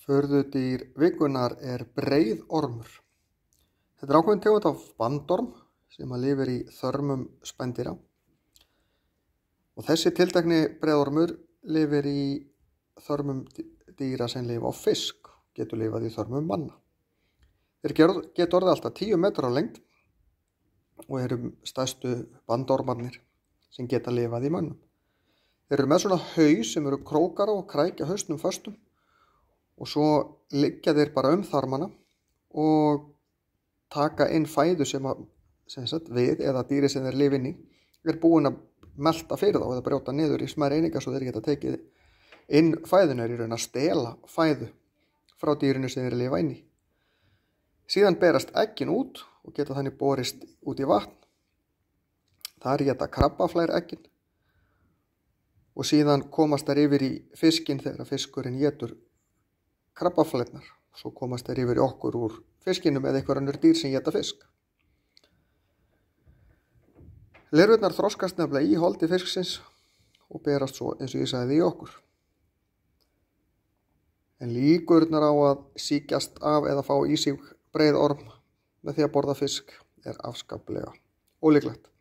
Furðudýr vikunnar er breiðormur. Þetta er ákveðin tegund af bandorm sem lifir í þörmum spendýra. Og þessi tiltekni breiðormur lifir í þörmum dýra sem lifa á fisk, getur lifað í þörmum manna. Þeir geta orðið alltaf 10 metrar á lengd og eru stærstu bandormarnir sem geta lifað í mönnum. Þeir eru með svona haus sem eru krókara og krækja hausnum föstum og svo liggja þeir bara þarmana og taka inn fæðu sem við eða dýri sem þeir lifa inn í er búin að melta fyrir þá eða brjóta niður í smærri einingar svo þeir geta tekið inn fæðuna, er í raun að stela fæðu frá dýrinu sem þeir lifa inn í. Síðan berast eggin út og geta þannig borist út í vatn. Þar éta krabbaflær eggin og síðan komast þær yfir í fiskinn þegar fiskurinn étur krabbaflærnar. Svo komast þær yfir í okkur úr fiskinum eða einhver önnur dýr sem éta fisk. Lirfurnar þroskast nefnilega í holdi fisksins og berast svo, eins og ég sagði, í okkur. En líkurnar á að sýkjast af eða fá í sig breiðorm með því að borða fisk er afskaplega ólíklegt.